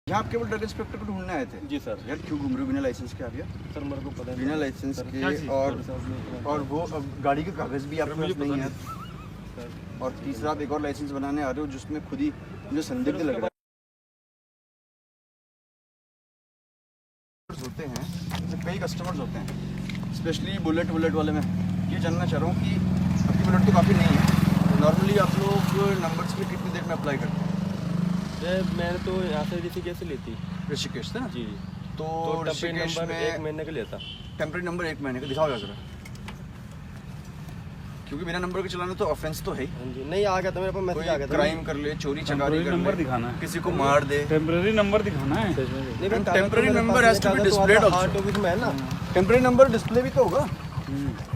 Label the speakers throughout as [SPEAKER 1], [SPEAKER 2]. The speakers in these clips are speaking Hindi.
[SPEAKER 1] यहाँ आप केवल ड्रग इंस्पेक्टर को ढूंढने आए थे?
[SPEAKER 2] जी सर।
[SPEAKER 1] यार क्यों घूम रहे हो बिना लाइसेंस के आप यार?
[SPEAKER 2] सर मेरे को पता है
[SPEAKER 1] बिना लाइसेंस के और वो अब गाड़ी के कागज़ भी आपके पास नहीं है और तीसरा आप एक और लाइसेंस बनाने आ रहे हो जिसमें खुद ही मुझे संदिग्ध लग रहा है। होते हैं जैसे कई कस्टमर्स होते हैं स्पेशली बुलेट वाले में ये जानना चाह रहा हूँ कि आपकी बुलेट तो काफ़ी नहीं है, नॉर्मली आप लोग नंबर्स के कितनी देर में अप्लाई करते हैं?
[SPEAKER 2] मैंने तो यहाँ से ऋषिकेश से ली थी।
[SPEAKER 1] ऋषिकेश से ना?
[SPEAKER 2] जी।
[SPEAKER 1] तो ऋषिकेश में
[SPEAKER 2] 1 महीने का लिया था।
[SPEAKER 1] टेम्परेरी नंबर 1 महीने का दिखाओ जरा, क्योंकि बिना नंबर के चलाना तो ऑफेंस तो है ही।
[SPEAKER 2] हाँ जी। नहीं आ गया था मेरे पास मैसेज आ गया था।
[SPEAKER 1] क्राइम कर ले, चोरी चकारी कर
[SPEAKER 3] नंबर
[SPEAKER 1] ले,
[SPEAKER 3] दिखाना है,
[SPEAKER 1] किसी को मार दे,
[SPEAKER 3] टेम्परेरी नंबर दिखाना है।
[SPEAKER 1] Temporary number has to be displayed also.
[SPEAKER 2] में है ना,
[SPEAKER 1] टेम्परेरी नंबर डिस्प्ले भी तो होगा।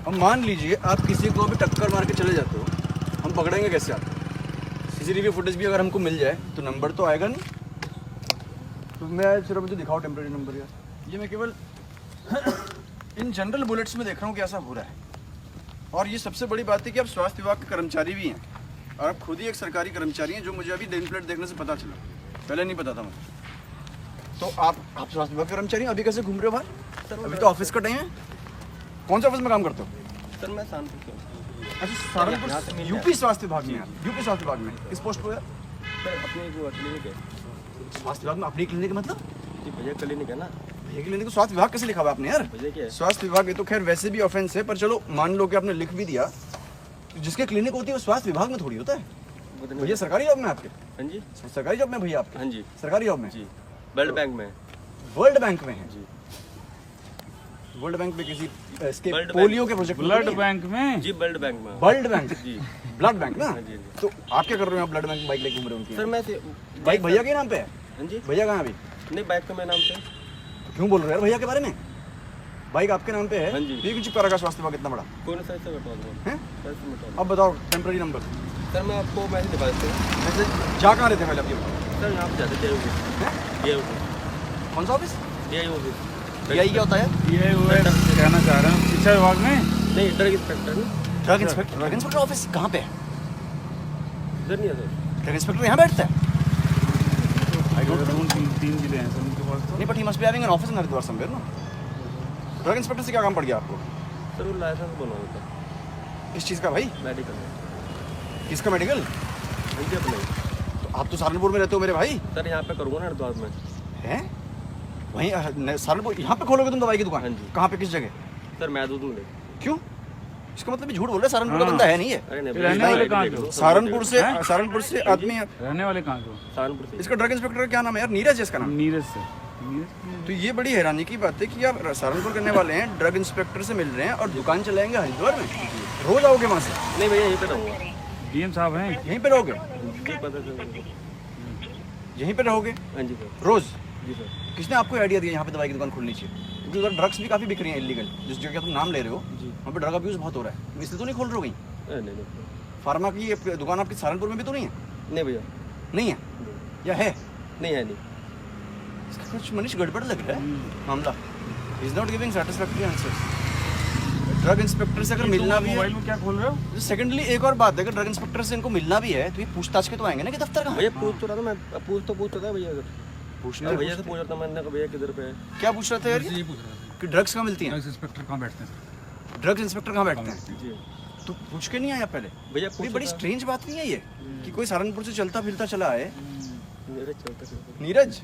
[SPEAKER 1] अब मान लीजिए आप किसी को भी टक्कर मार के चले जाते हो, हम पकड़ेंगे कैसे आप? सीसीटीवी फुटेज भी अगर हमको मिल जाए तो नंबर तो आएगा नहीं। तो मैं सिर्फ मुझे दिखाओ टेम्परेरी नंबर यार। ये मैं केवल इन जनरल बुलेट्स में देख रहा हूँ कि ऐसा हो रहा है। और ये सबसे बड़ी बात है कि आप स्वास्थ्य विभाग के कर्मचारी भी हैं और आप खुद ही एक सरकारी कर्मचारी हैं, जो मुझे अभी नेम प्लेट देखने से पता चला, पहले नहीं पता था मुझे। तो आप स्वास्थ्य विभाग के कर्मचारी हैं, अभी कैसे घूम रहे हो बाहर? अभी तो ऑफिस का टाइम है। कौन से ऑफिस में काम करते हो?
[SPEAKER 2] सर मैं सहारनपुर से।
[SPEAKER 1] अच्छा सहारनपुर, यूपी स्वास्थ्य विभाग में? यूपी स्वास्थ्य विभाग में किस पोस्ट पर?
[SPEAKER 2] सर अपनी वो क्लिनिक है।
[SPEAKER 1] स्वास्थ्य विभाग में अपनी क्लिनिक मतलब?
[SPEAKER 2] जी भैया क्लिनिक है ना।
[SPEAKER 1] भैया क्लिनिक को स्वास्थ्य विभाग कैसे लिखा हुआ आपने यार?
[SPEAKER 2] भैया क्या है?
[SPEAKER 1] स्वास्थ्य विभाग ये तो खैर वैसे भी ऑफेंस है, पर चलो मान लो कि आपने लिख भी दिया, जिसके क्लिनिक होती है वो स्वास्थ्य विभाग में थोड़ी होता है। भैया सरकारी जॉब में आपके?
[SPEAKER 2] हाँ जी।
[SPEAKER 1] सरकारी जॉब में भैया आपके?
[SPEAKER 2] हाँ जी।
[SPEAKER 1] सरकारी जॉब में?
[SPEAKER 2] जी। वर्ल्ड बैंक में।
[SPEAKER 1] वर्ल्ड बैंक में है?
[SPEAKER 2] जी।
[SPEAKER 1] वर्ल्ड बैंक में किसी इसके
[SPEAKER 2] वर्ल्ड
[SPEAKER 1] पोलियो के प्रोजेक्ट?
[SPEAKER 3] ब्लड बैंक में?
[SPEAKER 2] जी वर्ल्ड बैंक में।
[SPEAKER 1] World Bank?
[SPEAKER 2] जी।
[SPEAKER 1] ब्लड बैंक ना?
[SPEAKER 2] हाँ जी।
[SPEAKER 1] तो आप क्या कर रहे हो? ब्लड बैंक बाइक लेके घूम रहे हो उनकी?
[SPEAKER 2] सर मैं
[SPEAKER 1] बाइक भैया के नाम पे है?
[SPEAKER 2] हाँ जी।
[SPEAKER 1] भैया कहाँ अभी?
[SPEAKER 2] नहीं बाइक तो मेरे नाम पे।
[SPEAKER 1] तो क्यों बोल रहे हो यार भैया के बारे में? बाइक आपके नाम पे है?
[SPEAKER 2] हाँ जी।
[SPEAKER 1] ये क्यों चिपका रखा स्वास्थ्य विभाग इतना बड़ा?
[SPEAKER 2] कौन सा ऐसा बता दो
[SPEAKER 1] हैं?
[SPEAKER 2] सर बता दो।
[SPEAKER 1] अब बताओ टेम्परेरी नंबर।
[SPEAKER 2] सर मैं आपको मैसेज दिखा देता हूँ।
[SPEAKER 1] वैसे जा कहाँ रहते हैं पहले आप?
[SPEAKER 2] सर यहाँ पे जाते थे
[SPEAKER 1] कौन सा ऑफिस?
[SPEAKER 2] ये
[SPEAKER 1] यही क्या होता है?
[SPEAKER 3] ये वो है, कहना चाह रहा हूँ शिक्षा विभाग में।
[SPEAKER 2] नहीं ड्रग इंस्पेक्टर नहीं।
[SPEAKER 1] Drug inspector? Drug inspector office कहाँ पे है?
[SPEAKER 2] इधर नहीं है सर।
[SPEAKER 1] ड्रग इंस्पेक्टर यहाँ बैठता है?
[SPEAKER 3] आई डोंट नो, 3 जिले हैं सर उनके पास तो।
[SPEAKER 1] नहीं but he must be having an office in Haridwar somewhere ना। ड्रग इंस्पेक्टर से क्या काम पड़ गया आपको?
[SPEAKER 2] सर वो लाइसेंस बनवाना था।
[SPEAKER 1] इस चीज़ का भाई?
[SPEAKER 2] मेडिकल में।
[SPEAKER 1] किसका मेडिकल?
[SPEAKER 2] भैया अपने।
[SPEAKER 1] तो आप तो सहारनपुर में रहते हो मेरे भाई।
[SPEAKER 2] सर यहाँ पे करूँगा ना हरिद्वार में।
[SPEAKER 1] हैं? वहीं सहारनपुर यहाँ पे खोलोगे तुम दवाई की दुकान?
[SPEAKER 2] हाँ जी।
[SPEAKER 1] कहाँ पे, किस जगह?
[SPEAKER 2] सर मैं दूध में
[SPEAKER 1] क्यों? इसका मतलब ये झूठ बोल रहा है, सहारनपुर का
[SPEAKER 3] हाँ।
[SPEAKER 1] बंदा है नहीं है?
[SPEAKER 2] अरे नहीं
[SPEAKER 3] रहने वाले कहाँ के हो?
[SPEAKER 1] सहारनपुर से
[SPEAKER 3] हैं?
[SPEAKER 1] सहारनपुर से आदमी है।
[SPEAKER 3] रहने वाले कहाँ के हो?
[SPEAKER 2] सहारनपुर से।
[SPEAKER 1] इसका ड्रग इंस्पेक्टर का क्या नाम है यार? नीरज है इसका नाम?
[SPEAKER 3] नीरज से। नीरज
[SPEAKER 1] तो ये बड़ी हैरानी की बात है कि आप सहारनपुर करने वाले हैं, ड्रग इंस्पेक्टर से मिल रहे हैं और दुकान चलाएंगे हरिद्वार में। रोज आओगे वहाँ से?
[SPEAKER 2] नहीं भैया यहीं पे रहूँगा।
[SPEAKER 3] डीएम साहब हैं।
[SPEAKER 1] यहीं पे रहोगे?
[SPEAKER 2] जी पता चल।
[SPEAKER 1] यहीं पे रहोगे
[SPEAKER 2] हाँ जी सर।
[SPEAKER 1] रोज?
[SPEAKER 2] जी सर।
[SPEAKER 1] किसने आपको आइडिया दिया यहाँ पे दवाई की दुकान खोलनी चाहिए? क्योंकि उधर ड्रग्स भी काफ़ी बिक रही हैं इलीगल, जिस जगह तुम नाम ले रहे हो
[SPEAKER 2] जी।
[SPEAKER 1] वहाँ पे ड्रग अब्यूज़ बहुत हो रहा है, इसलिए तो नहीं खोल रहे हो कहीं?
[SPEAKER 2] नहीं
[SPEAKER 1] फार्मा की ये दुकान आपकी सहारनपुर में भी तो नहीं है?
[SPEAKER 2] नहीं भैया।
[SPEAKER 1] नहीं है या है?
[SPEAKER 2] नहीं है नहीं।
[SPEAKER 1] इसका कुछ मनीष गड़बड़ लग रहा है मामला। Is not giving satisfactory answers. Drug inspector से अगर मिलना भी
[SPEAKER 3] मोबाइल
[SPEAKER 1] है,
[SPEAKER 3] में क्या खोल रहे हो?
[SPEAKER 1] सेकेंडली एक और बात है, अगर ड्रग इंस्पेक्टर से इनको मिलना भी है तो ये पूछताछ के तो आएंगे ना कि दफ्तर का।
[SPEAKER 2] भैया पूछ तो रहा था मैं। पूछ रहा था भैया।
[SPEAKER 1] पूछना
[SPEAKER 2] भैया से पूछ रहा था मैंने भैया किधर पे है।
[SPEAKER 1] क्या पूछ रहे थे यार?
[SPEAKER 3] यही पूछ रहा था
[SPEAKER 1] कि ड्रग्स कहाँ मिलती हैं?
[SPEAKER 3] ड्रग्स इंस्पेक्टर कहाँ बैठते हैं?
[SPEAKER 1] ड्रग्स इंस्पेक्टर कहाँ बैठते हैं?
[SPEAKER 2] जी
[SPEAKER 1] तो पूछ के नहीं आया पहले?
[SPEAKER 2] भैया
[SPEAKER 1] ये
[SPEAKER 2] पूछ
[SPEAKER 1] बड़ी स्ट्रेंज बात नहीं है ये कि कोई सहारनपुर से चलता फिरता चला है।
[SPEAKER 2] मेरे चलते फिरते।
[SPEAKER 1] नीरज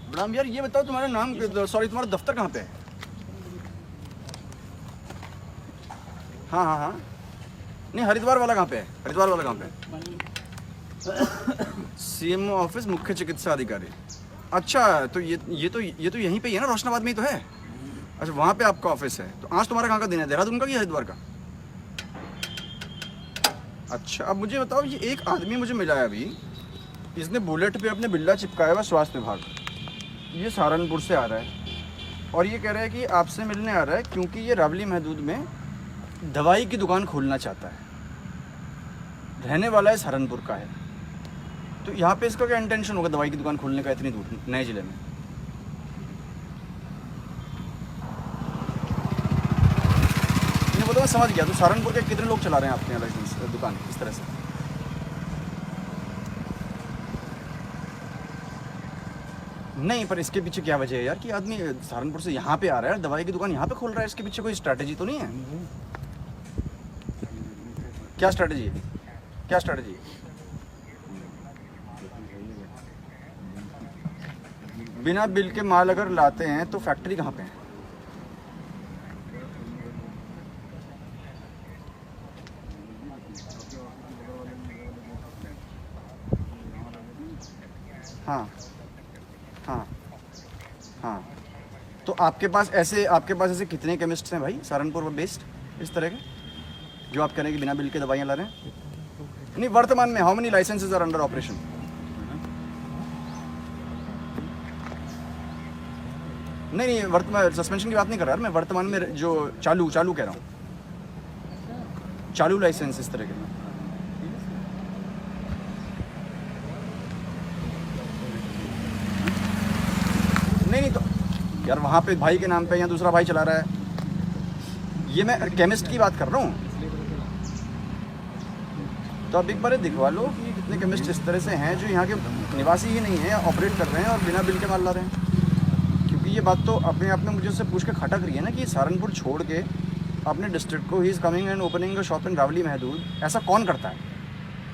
[SPEAKER 1] बड़ाम यार, ये बताओ तुम्हारा नाम, सॉरी तुम्हारा दफ्तर कहाँ पे है? हाँ हाँ हाँ नहीं, हरिद्वार वाला कहाँ पे है? हरिद्वार वाला कहाँ पे है? सीएमओ ऑफिस, मुख्य चिकित्सा अधिकारी। अच्छा तो ये तो यहीं पे ही है ना, रोशनाबाद में ही तो है। अच्छा वहाँ पे आपका ऑफिस है। तो आज तुम्हारा कहाँ का दिन है, देहरादून का कि हरिद्वार का? अच्छा अब मुझे बताओ, ये एक आदमी मुझे मिला है अभी, इसने बुलेट पे अपने बिल्ला चिपकाया हुआ स्वास्थ्य विभाग, ये सहारनपुर से आ रहा है और ये कह रहा है कि आपसे मिलने आ रहा है क्योंकि ये रावली महदूद में दवाई की दुकान खोलना चाहता है, रहने वाला है सहारनपुर का है। तो यहाँ पे इसका क्या इंटेंशन होगा दवाई की दुकान खोलने का इतनी दूर नए जिले में? ये बताओ, मैं समझ गया। तो सहारनपुर के कितने लोग चला रहे हैं आपके यहाँ लाइसेंस दुकान इस तरह से? नहीं, पर इसके पीछे क्या वजह है यार कि आदमी सहारनपुर से यहाँ पे आ रहा है, दवाई की दुकान यहाँ पे खोल रहा है, इसके पीछे कोई स्ट्रैटेजी तो नहीं है? क्या स्ट्रैटेजी है? क्या स्ट्रैटेजी है? बिना बिल के माल अगर लाते हैं तो फैक्ट्री कहाँ पे है? हाँ हाँ हाँ, तो आपके पास ऐसे कितने केमिस्ट्स हैं भाई सहारनपुर में बेस्ड इस तरह के, जो आप कह रहे हैं कि बिना बिल के दवाइयाँ ला रहे हैं? नहीं, वर्तमान में how many licences are under operation? नहीं, वर्तमान सस्पेंशन की बात नहीं कर रहा यार मैं, वर्तमान में जो चालू कह रहा हूँ, चालू लाइसेंस इस तरह के। नहीं तो यार वहाँ पे भाई के नाम पे या दूसरा भाई चला रहा है, ये मैं केमिस्ट की बात कर रहा हूँ। तो आप एक बार दिखवा लो कि कितने केमिस्ट इस तरह से हैं जो यहाँ के निवासी ही नहीं हैं, ऑपरेट कर रहे हैं और बिना बिल के माल ला रहे हैं। क्योंकि ये बात तो अपने आप में मुझे उससे पूछ के खटक रही है ना कि सहारनपुर छोड़ के अपने डिस्ट्रिक्ट को he is coming and opening a shop in रावली महदूद, ऐसा कौन करता है?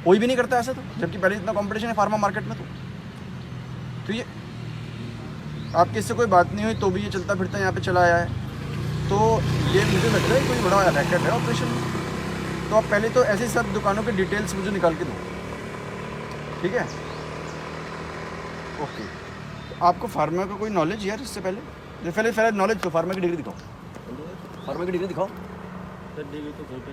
[SPEAKER 1] कोई भी नहीं करता ऐसा, तो जबकि पहले इतना कंपटीशन है फार्मा मार्केट में। तो ये आपकी इससे कोई बात नहीं हुई तो भी ये चलता फिरता यहाँ पे चला आया है, तो ये मुझे लग रहा है कोई बड़ा रैकेट है ऑपरेशन। तो आप पहले तो ऐसी सब दुकानों के डिटेल्स मुझे निकाल के दो, ठीक है? ओके, तो आपको फार्मा का कोई नॉलेज यार इससे पहले नॉलेज तो फार्मा की डिग्री दिखाओ, फार्मा की डिग्री दिखाओ।
[SPEAKER 2] सर डिग्री तो घर पे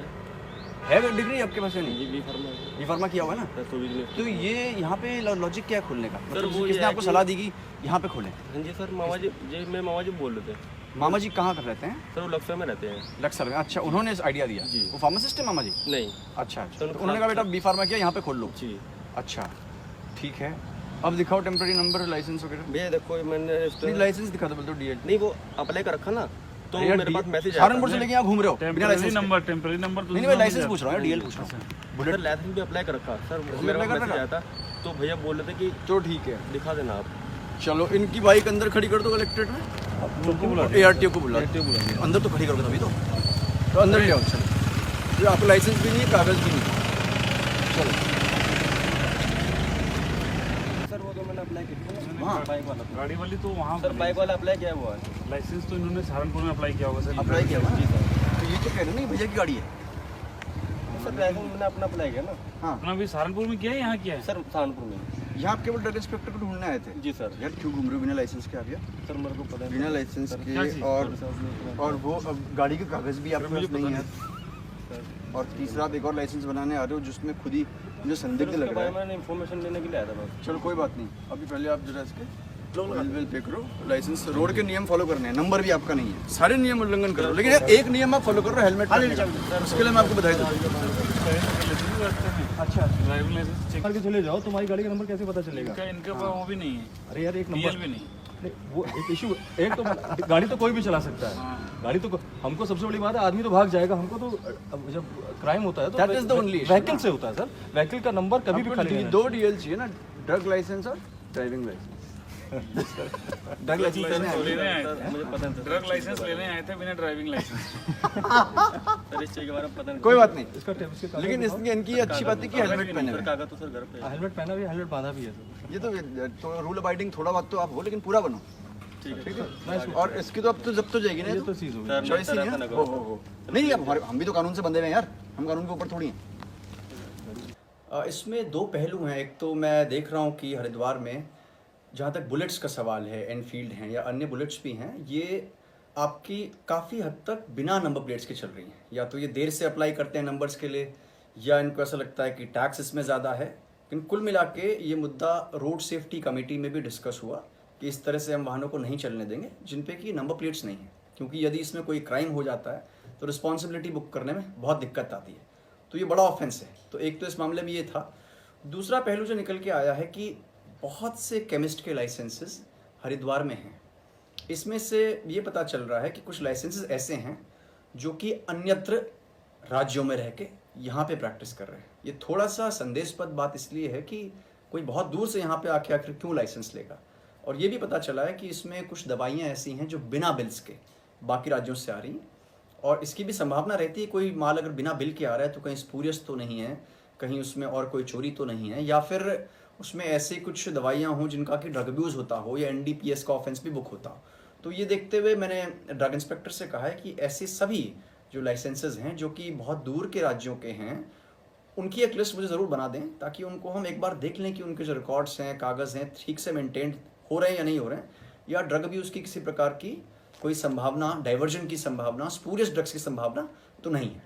[SPEAKER 1] है डिग्री आपके पास? नहीं,
[SPEAKER 2] जी बी
[SPEAKER 1] फार्मा किया हुआ है ना?
[SPEAKER 2] सर तो बिजनेस।
[SPEAKER 1] तो ये यहाँ पे लॉजिक क्या है खोलने का?
[SPEAKER 2] सर, वो
[SPEAKER 1] किसने
[SPEAKER 2] ये है
[SPEAKER 1] आपको
[SPEAKER 2] कि-
[SPEAKER 1] सलाह दी कि यहाँ पे खोलें?
[SPEAKER 2] हाँ जी सर, मामा जी मामा जी बोल रहे थे।
[SPEAKER 1] मामा जी कहाँ कर रहते हैं?
[SPEAKER 2] सर वो लक्ष्य में रहते हैं।
[SPEAKER 1] लक्सर में। अच्छा, उन्होंने आइडिया दिया?
[SPEAKER 2] जी।
[SPEAKER 1] वो फार्मासिस्ट है मामा जी?
[SPEAKER 2] नहीं
[SPEAKER 1] अच्छा,
[SPEAKER 2] तो
[SPEAKER 1] तो उन्होंने कहा बेटा बी फार्मा किया, यहाँ पे खोल लो।
[SPEAKER 2] जी
[SPEAKER 1] अच्छा ठीक है, अब दिखाओ टेम्पररी नंबर, लाइसेंस वगैरह।
[SPEAKER 2] भैया देखो मैंने
[SPEAKER 1] नहीं, लाइसेंस दिखा दो, बोल दो डीएल।
[SPEAKER 2] नहीं वो अप्लाई कर रखा ना, तो मेरे पास मैसेज आया
[SPEAKER 1] सहारनपुर से लेके यहाँ घूम रहे हो बिना
[SPEAKER 3] टेम्पररी
[SPEAKER 1] लाइसेंस के?
[SPEAKER 3] नंबर तो
[SPEAKER 1] नहीं, मैं लाइसेंस पूछ रहा हूँ, डीएल पूछ रहा हूँ।
[SPEAKER 2] सर
[SPEAKER 1] बुलेट
[SPEAKER 2] लाइसेंस भी अप्लाई कर रखा सर,
[SPEAKER 1] भी
[SPEAKER 2] मेरा
[SPEAKER 1] apply कर
[SPEAKER 2] मैसेज
[SPEAKER 1] रखा?
[SPEAKER 2] आया था तो भैया बोल रहे थे कि
[SPEAKER 1] तो ठीक है,
[SPEAKER 2] दिखा देना आप।
[SPEAKER 1] चलो इनकी बाइक अंदर खड़ी कर दो कलेक्ट्रेट में, ARTO को बुला दो। अंदर तो खड़ी करोगे तभी तो अंदर ले आओ। चलो, तो आपको लाइसेंस भी नहीं है, कागज़ भी नहीं है। चलो
[SPEAKER 2] सर वो तो मैंने अप्लाई किया
[SPEAKER 1] वहाँ?
[SPEAKER 2] बाइक वाला।
[SPEAKER 3] गाड़ी वाली तो वहाँ
[SPEAKER 2] सर बाइक वाला अप्लाई किया हुआ है।
[SPEAKER 3] लाइसेंस तो इन्होंने सहारनपुर में अप्लाई किया होगा सर।
[SPEAKER 1] अप्लाई किया हुआ?
[SPEAKER 2] जी सर।
[SPEAKER 1] तो ये तो कह रहे नहीं भैया की गाड़ी है।
[SPEAKER 2] सर लाइसेंस मैंने अपना अप्लाई किया ना
[SPEAKER 1] हाँ,
[SPEAKER 3] अपना भी सहारनपुर में किया है, यहाँ किया है?
[SPEAKER 2] सर सहारनपुर में।
[SPEAKER 1] यहाँ आप केवल ड्रग इंस्पेक्टर को ढूंढने आए थे?
[SPEAKER 2] जी सर।
[SPEAKER 1] यार क्यों घूम रहे हो बिना लाइसेंस के आप यार?
[SPEAKER 2] सर मेरे को पता
[SPEAKER 1] बिना लाइसेंस
[SPEAKER 3] क्या
[SPEAKER 1] के
[SPEAKER 3] चीज़?
[SPEAKER 1] और वो अब गाड़ी के कागज़ भी आपके पास नहीं है, और तीसरा आप एक और लाइसेंस बनाने आ रहे हो जिसमें खुद ही मुझे संदिग्ध लग रहा है।
[SPEAKER 2] मैंने इन्फॉर्मेशन लेने के लिए आया था बस।
[SPEAKER 1] चलो कोई बात नहीं, अभी पहले आप जरा इसके बिल पे करो। लाइसेंस रोड के नियम फॉलो करने हैं, नंबर भी आपका नहीं है, सारे नियम उल्लंघन करो, लेकिन यार एक नियम आप फॉलो कर रहे हो, हेलमेट पहनने का। उसके लिए मैं आपको बधाई दूँ। अच्छा,
[SPEAKER 3] ड्राइविंग लाइसेंस चेक
[SPEAKER 4] करके चले जाओ, तुम्हारी गाड़ी का नंबर कैसे पता चलेगा?
[SPEAKER 3] इनके पास वो भी नहीं है,
[SPEAKER 4] अरे यार एक
[SPEAKER 3] डीएल
[SPEAKER 4] नंबर
[SPEAKER 3] भी नहीं।
[SPEAKER 4] नहीं, वो एक इशू, एक तो गाड़ी तो कोई भी चला सकता है। गाड़ी तो हमको सबसे बड़ी बात है, आदमी तो भाग जाएगा, हमको तो जब क्राइम होता है तो
[SPEAKER 1] That is the only issue,
[SPEAKER 4] vehicle से होता है सर। व्हीकल का नंबर कभी भी खाली नहीं
[SPEAKER 1] दो डीएल चाहिए ना, ड्रग लाइसेंस और ड्राइविंग लाइसेंस। ड्रग लाइसेंस लेने आए
[SPEAKER 3] लेने आए
[SPEAKER 2] सर मुझे पता नहीं था।
[SPEAKER 3] ड्रग लाइसेंस लेने आए थे बिना ड्राइविंग लाइसेंस।
[SPEAKER 2] सर इस चीज़ के बारे में पता नहीं।
[SPEAKER 1] कोई बात नहीं,
[SPEAKER 4] इसका इसके कागज
[SPEAKER 1] लेकिन इसकी इनकी अच्छी बात है कि हेलमेट पहने हुए
[SPEAKER 2] सर
[SPEAKER 1] हैं।
[SPEAKER 2] कागज तो सर घर पे है।
[SPEAKER 4] हेलमेट पहना भी, हेलमेट बांधा भी है सर।
[SPEAKER 1] ये तो रूल अबाइडिंग थोड़ा बहुत तो आप हो, लेकिन पूरा बनो, ठीक है? और इसकी तो अब तो जब तो जाएगी ना,
[SPEAKER 4] ये
[SPEAKER 1] ये
[SPEAKER 4] तो चीज़ होगी।
[SPEAKER 2] सर
[SPEAKER 1] चॉइस ही
[SPEAKER 2] मैं
[SPEAKER 1] नहीं
[SPEAKER 2] ऐसा
[SPEAKER 1] है।
[SPEAKER 2] ना करो।
[SPEAKER 1] हो। नहीं, अब हम भी तो कानून से बंधे हुए हैं यार, हम कानून के ऊपर थोड़ी हैं। इसमें दो पहलू हैं। एक तो मैं देख रहा हूँ कि हरिद्वार में जहाँ तक बुलेट्स का सवाल है, एनफील्ड हैं या अन्य बुलेट्स भी हैं, ये आपकी काफ़ी हद तक बिना नंबर प्लेट्स के चल रही हैं। या तो ये देर से अप्लाई करते हैं नंबर्स के लिए, या इनको ऐसा लगता है कि टैक्स इसमें ज़्यादा है। लेकिन कुल मिला के ये मुद्दा रोड सेफ्टी कमेटी में भी डिस्कस हुआ कि इस तरह से हम वाहनों को नहीं चलने देंगे जिन पे कि नंबर प्लेट्स नहीं है, क्योंकि यदि इसमें कोई क्राइम हो जाता है तो रिस्पॉन्सिबिलिटी बुक करने में बहुत दिक्कत आती है। तो ये बड़ा ऑफेंस है। तो एक तो इस मामले में ये था। दूसरा पहलू जो निकल के आया है कि बहुत से केमिस्ट के लाइसेंसेस हरिद्वार में हैं। इसमें से ये पता चल रहा है कि कुछ लाइसेंसेस ऐसे हैं जो कि अन्यत्र राज्यों में रह के यहाँ पे प्रैक्टिस कर रहे हैं। ये थोड़ा सा संदेशपद बात इसलिए है कि कोई बहुत दूर से यहाँ पे आके आखिर क्यों लाइसेंस लेगा,
[SPEAKER 5] और ये भी पता चला है कि इसमें कुछ दवाइयाँ ऐसी हैं जो बिना बिल्स के बाकी राज्यों से आ रही, और इसकी भी संभावना रहती है कोई माल अगर बिना बिल के आ रहा है तो कहीं स्पूरियस तो नहीं है, कहीं उसमें और कोई चोरी तो नहीं है, या फिर उसमें ऐसी कुछ दवाइयाँ हों जिनका कि ड्रग अब्यूज़ होता हो या NDPS का ऑफेंस भी बुक होता हो। तो ये देखते हुए मैंने ड्रग इंस्पेक्टर से कहा है कि ऐसे सभी जो लाइसेंसेज हैं जो कि बहुत दूर के राज्यों के हैं उनकी एक लिस्ट मुझे ज़रूर बना दें, ताकि उनको हम एक बार देख लें कि उनके जो रिकॉर्ड्स हैं, कागज़ हैं, ठीक से मेंटेन हो रहे हैं या नहीं हो रहे हैं, या ड्रग अब्यूज़ की किसी प्रकार की कोई संभावना, डाइवर्जन की संभावना, स्पूरियस ड्रग्स की संभावना तो नहीं है।